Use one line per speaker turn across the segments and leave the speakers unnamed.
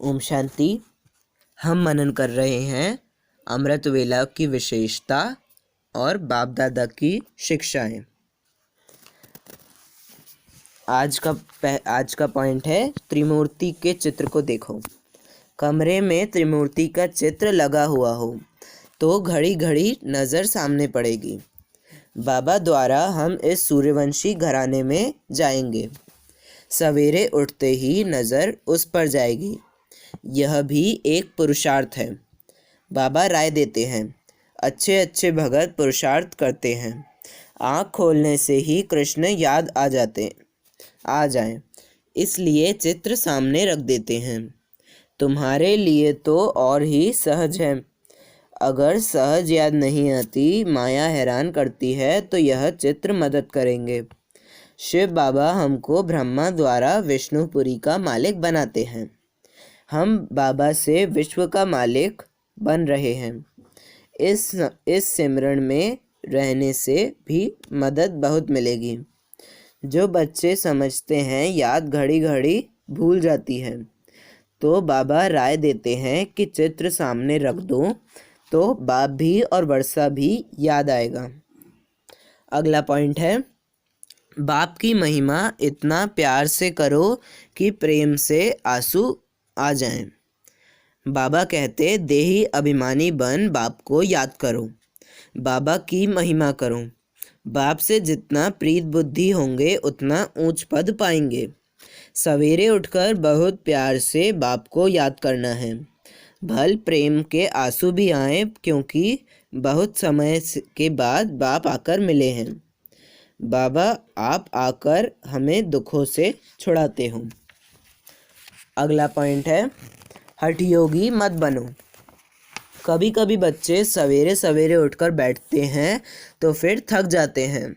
ओम शांति। हम मनन कर रहे हैं अमृत वेला की विशेषता और बाप दादा की शिक्षाएं। आज का पॉइंट है त्रिमूर्ति के चित्र को देखो। कमरे में त्रिमूर्ति का चित्र लगा हुआ हो तो घड़ी घड़ी नज़र सामने पड़ेगी। बाबा द्वारा हम इस सूर्यवंशी घराने में जाएंगे। सवेरे उठते ही नज़र उस पर जाएगी। यह भी एक पुरुषार्थ है। बाबा राय देते हैं, अच्छे अच्छे भगत पुरुषार्थ करते हैं। आँख खोलने से ही कृष्ण याद आ जाएं, इसलिए चित्र सामने रख देते हैं। तुम्हारे लिए तो और ही सहज है। अगर सहज याद नहीं आती, माया हैरान करती है, तो यह चित्र मदद करेंगे। शिव बाबा हमको ब्रह्मा द्वारा विष्णुपुरी का मालिक बनाते हैं। हम बाबा से विश्व का मालिक बन रहे हैं। इस सिमरन में रहने से भी मदद बहुत मिलेगी। जो बच्चे समझते हैं याद घड़ी घड़ी भूल जाती है, तो बाबा राय देते हैं कि चित्र सामने रख दो तो बाप भी और वर्षा भी याद आएगा। अगला पॉइंट है, बाप की महिमा इतना प्यार से करो कि प्रेम से आंसू आ जाएं। बाबा कहते, देही अभिमानी बन बाप को याद करो, बाबा की महिमा करो। बाप से जितना प्रीत बुद्धि होंगे उतना ऊंच पद पाएंगे। सवेरे उठकर बहुत प्यार से बाप को याद करना है। भल प्रेम के आंसू भी आए, क्योंकि बहुत समय के बाद बाप आकर मिले हैं। बाबा आप आकर हमें दुखों से छुड़ाते हो। अगला पॉइंट है, हठयोगी मत बनो। कभी कभी बच्चे सवेरे सवेरे उठकर बैठते हैं तो फिर थक जाते हैं।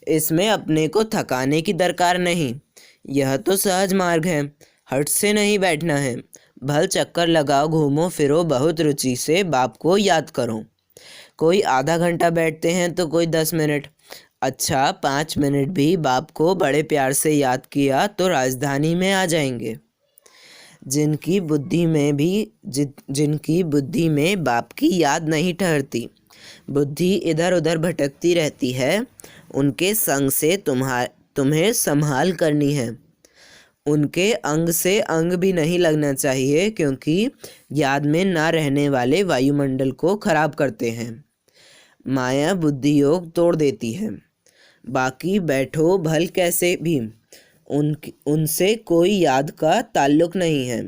इसमें अपने को थकाने की दरकार नहीं। यह तो सहज मार्ग है। हठ से नहीं बैठना है। भल चक्कर लगाओ, घूमो फिरो, बहुत रुचि से बाप को याद करो। कोई आधा घंटा बैठते हैं तो कोई 10 मिनट। अच्छा, 5 मिनट भी बाप को बड़े प्यार से याद किया तो राजधानी में आ जाएंगे। जिनकी बुद्धि में बाप की याद नहीं ठहरती, बुद्धि इधर उधर भटकती रहती है, उनके संग से तुम्हें संभाल करनी है। उनके अंग से अंग भी नहीं लगना चाहिए, क्योंकि याद में ना रहने वाले वायुमंडल को खराब करते हैं। माया बुद्धि योग तोड़ देती है। बाकी बैठो भल कैसे भी, उनसे कोई याद का ताल्लुक नहीं है।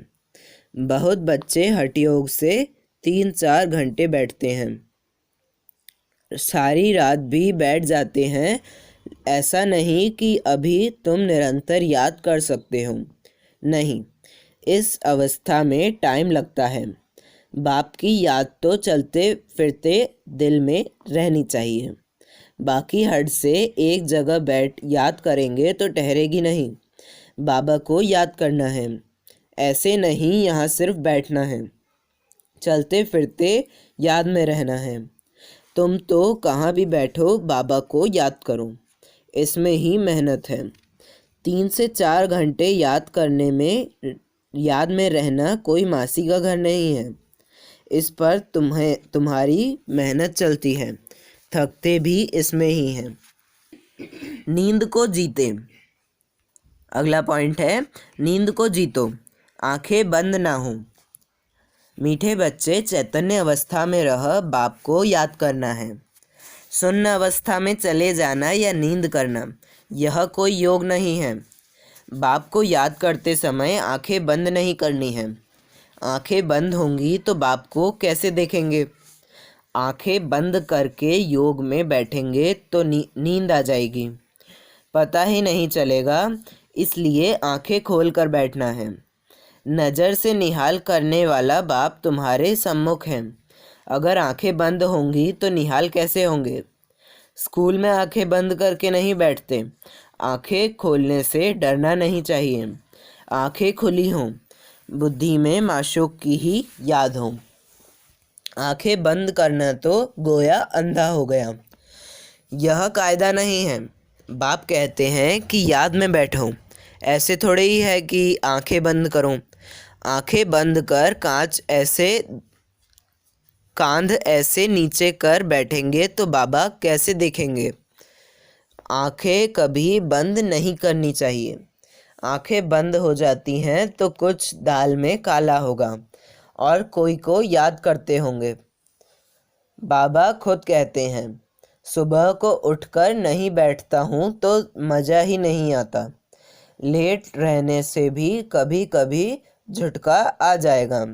बहुत बच्चे हठयोग से 3-4 घंटे बैठते हैं, सारी रात भी बैठ जाते हैं। ऐसा नहीं कि अभी तुम निरंतर याद कर सकते हो, नहीं, इस अवस्था में टाइम लगता है। बाप की याद तो चलते फिरते दिल में रहनी चाहिए। बाकी हट से एक जगह बैठ याद करेंगे तो ठहरेगी नहीं। बाबा को याद करना है, ऐसे नहीं यहाँ सिर्फ बैठना है। चलते फिरते याद में रहना है। तुम तो कहाँ भी बैठो बाबा को याद करो, इसमें ही मेहनत है। 3 से 4 घंटे याद में रहना कोई मासी का घर नहीं है। इस पर तुम्हारी मेहनत चलती है, थकते भी इसमें ही हैं। नींद को जीते। अगला पॉइंट है, नींद को जीतो, आंखें बंद ना हो। मीठे बच्चे चैतन्य अवस्था में रह बाप को याद करना है। सुन्न अवस्था में चले जाना या नींद करना, यह कोई योग नहीं है। बाप को याद करते समय आंखें बंद नहीं करनी है। आंखें बंद होंगी तो बाप को कैसे देखेंगे? आंखें बंद करके योग में बैठेंगे तो नींद आ जाएगी, पता ही नहीं चलेगा। इसलिए आंखें खोल कर बैठना है। नज़र से निहाल करने वाला बाप तुम्हारे सम्मुख है। अगर आंखें बंद होंगी तो निहाल कैसे होंगे? स्कूल में आंखें बंद करके नहीं बैठते। आंखें खोलने से डरना नहीं चाहिए। आंखें खुली हों, बुद्धि में माशूक की ही याद हो। आंखें बंद करना तो गोया अंधा हो गया। यह कायदा नहीं है। बाप कहते हैं कि याद में बैठो, ऐसे थोड़े ही है कि आंखें बंद करो। आंखें बंद कर कांध ऐसे नीचे कर बैठेंगे तो बाबा कैसे देखेंगे। आंखें कभी बंद नहीं करनी चाहिए। आंखें बंद हो जाती हैं तो कुछ दाल में काला होगा और कोई को याद करते होंगे। बाबा खुद कहते हैं, सुबह को उठकर नहीं बैठता हूँ तो मज़ा ही नहीं आता। लेट रहने से भी कभी कभी झटका आ जाएगा।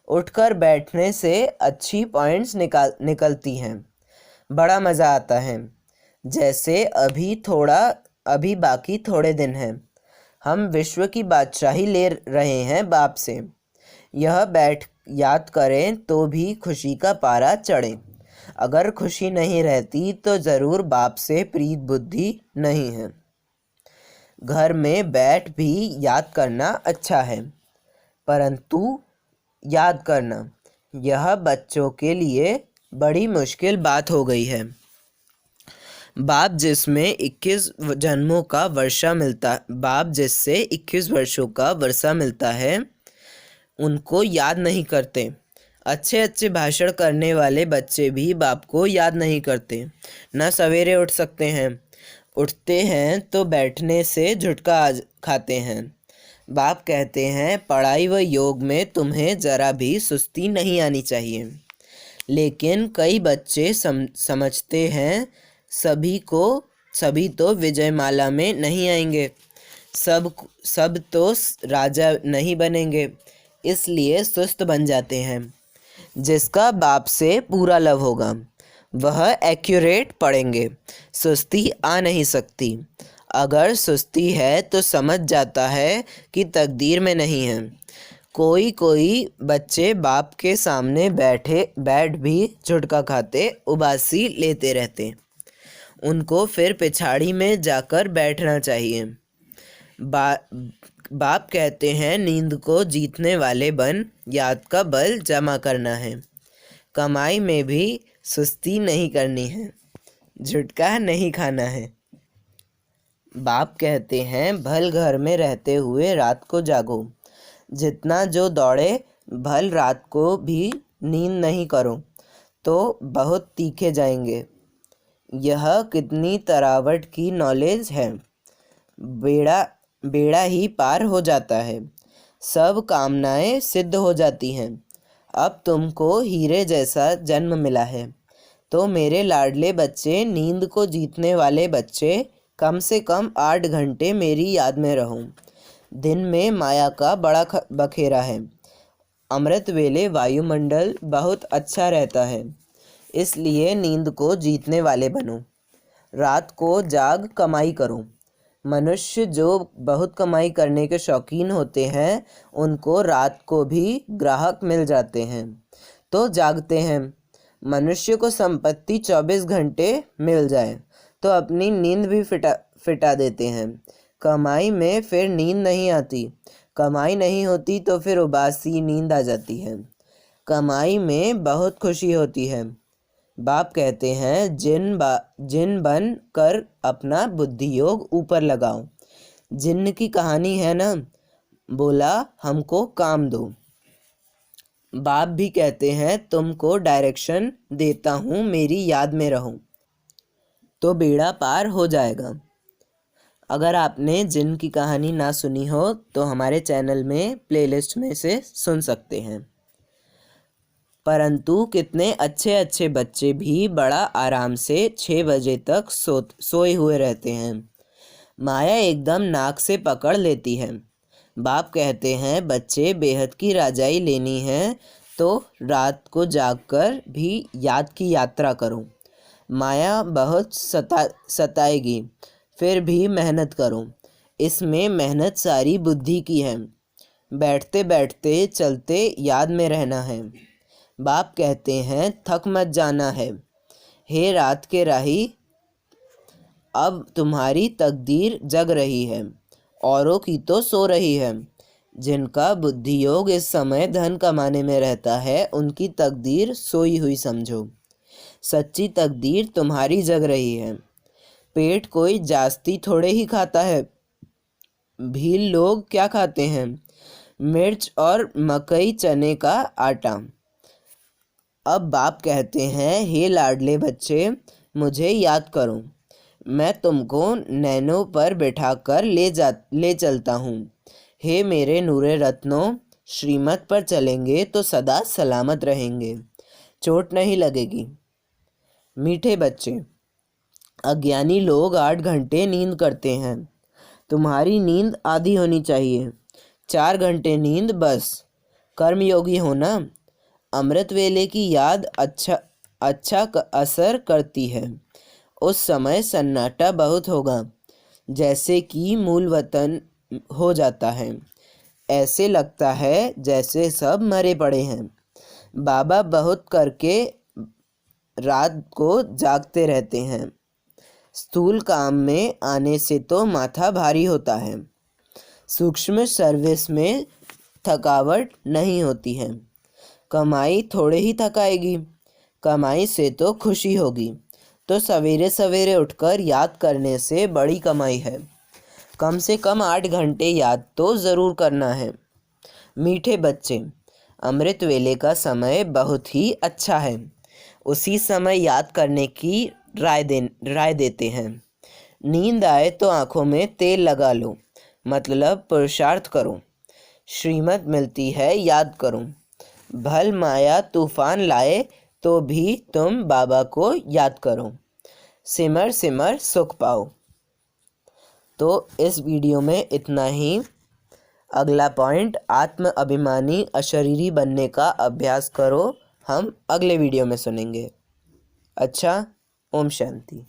उठकर बैठने से अच्छी पॉइंट्स निकलती हैं। बड़ा मज़ा आता है। जैसे अभी बाकी थोड़े दिन हैं। हम विश्व की बादशाही ले रहे हैं बाप से। यह बैठ याद करें तो भी खुशी का पारा चढ़े। अगर खुशी नहीं रहती तो ज़रूर बाप से प्रीत बुद्धि नहीं है। घर में बैठ भी याद करना अच्छा है, परंतु याद करना यह बच्चों के लिए बड़ी मुश्किल बात हो गई है। बाप जिससे 21 वर्षों का वर्षा मिलता है, उनको याद नहीं करते। अच्छे अच्छे भाषण करने वाले बच्चे भी बाप को याद नहीं करते। न सवेरे उठ सकते हैं, उठते हैं तो बैठने से झुटका खाते हैं। बाप कहते हैं, पढ़ाई व योग में तुम्हें ज़रा भी सुस्ती नहीं आनी चाहिए। लेकिन कई बच्चे समझते हैं सभी तो विजयमाला में नहीं आएंगे, सब तो राजा नहीं बनेंगे, इसलिए सुस्त बन जाते हैं। जिसका बाप से पूरा लव होगा वह एक्यूरेट पढ़ेंगे। सुस्ती आ नहीं सकती। अगर सुस्ती है तो समझ जाता है कि तकदीर में नहीं है। कोई बच्चे बाप के सामने बैठ भी झुटका खाते, उबासी लेते रहते। उनको फिर पिछाड़ी में जाकर बैठना चाहिए। बाप कहते हैं, नींद को जीतने वाले बन, याद का बल जमा करना है। कमाई में भी सुस्ती नहीं करनी है, झुटका नहीं खाना है। बाप कहते हैं, भल घर में रहते हुए रात को जागो। जितना जो दौड़े भल रात को भी नींद नहीं करो तो बहुत तीखे जाएंगे। यह कितनी तरावट की नॉलेज है। बेड़ा ही पार हो जाता है, सब कामनाएं सिद्ध हो जाती हैं। अब तुमको हीरे जैसा जन्म मिला है, तो मेरे लाडले बच्चे, नींद को जीतने वाले बच्चे, कम से कम 8 घंटे मेरी याद में रहो। दिन में माया का बड़ा बखेरा है। अमृत वेले वायुमंडल बहुत अच्छा रहता है, इसलिए नींद को जीतने वाले बनो। रात को जाग कमाई करो। मनुष्य जो बहुत कमाई करने के शौकीन होते हैं, उनको रात को भी ग्राहक मिल जाते हैं तो जागते हैं। मनुष्य को संपत्ति 24 घंटे मिल जाए तो अपनी नींद भी फिटा देते हैं। कमाई में फिर नींद नहीं आती। कमाई नहीं होती तो फिर उबासी नींद आ जाती है। कमाई में बहुत खुशी होती है। बाप कहते हैं, जिन बन कर अपना बुद्धि योग ऊपर लगाओ। जिन्न की कहानी है ना, बोला हमको काम दो। बाप भी कहते हैं, तुमको डायरेक्शन देता हूँ, मेरी याद में रहो तो बेड़ा पार हो जाएगा। अगर आपने जिन्न की कहानी ना सुनी हो तो हमारे चैनल में प्लेलिस्ट में से सुन सकते हैं। परंतु कितने अच्छे अच्छे बच्चे भी बड़ा आराम से 6 बजे तक सोए हुए रहते हैं। माया एकदम नाक से पकड़ लेती है। बाप कहते हैं, बच्चे, बेहद की राजाई लेनी है तो रात को जागकर भी याद की यात्रा करो। माया बहुत सताएगी, फिर भी मेहनत करो। इसमें मेहनत सारी बुद्धि की है। बैठते बैठते चलते याद में रहना है। बाप कहते हैं, थक मत जाना है। हे रात के राही, अब तुम्हारी तकदीर जग रही है, औरों की तो सो रही है। जिनका बुद्धि योग इस समय धन कमाने में रहता है, उनकी तकदीर सोई हुई समझो। सच्ची तकदीर तुम्हारी जग रही है। पेट कोई जास्ती थोड़े ही खाता है। भील लोग क्या खाते हैं? मिर्च और मकई चने का आटा। अब बाप कहते हैं, हे लाडले बच्चे, मुझे याद करो। मैं तुमको नैनों पर बैठाकर ले चलता हूँ। हे मेरे नूरे रत्नों, श्रीमत पर चलेंगे तो सदा सलामत रहेंगे, चोट नहीं लगेगी। मीठे बच्चे, अज्ञानी लोग 8 घंटे नींद करते हैं। तुम्हारी नींद आधी होनी चाहिए, 4 घंटे नींद बस। कर्मयोगी होना। अमृत वेले की याद अच्छा असर करती है। उस समय सन्नाटा बहुत होगा, जैसे कि मूल वतन हो जाता है। ऐसे लगता है जैसे सब मरे पड़े हैं। बाबा बहुत करके रात को जागते रहते हैं। स्थूल काम में आने से तो माथा भारी होता है। सूक्ष्म सर्विस में थकावट नहीं होती है। कमाई थोड़े ही थकाएगी, कमाई से तो खुशी होगी। तो सवेरे सवेरे उठकर याद करने से बड़ी कमाई है। कम से कम 8 घंटे याद तो ज़रूर करना है। मीठे बच्चे, अमृत वेले का समय बहुत ही अच्छा है। उसी समय याद करने की राय देते हैं। नींद आए तो आँखों में तेल लगा लो, मतलब पुरुषार्थ करो। श्रीमत मिलती है, याद करो। भल माया तूफान लाए तो भी तुम बाबा को याद करो। सिमर सिमर सुख पाओ। तो इस वीडियो में इतना ही। अगला पॉइंट, आत्म अभिमानी अशरीरी बनने का अभ्यास करो, हम अगले वीडियो में सुनेंगे। अच्छा, ओम शांति।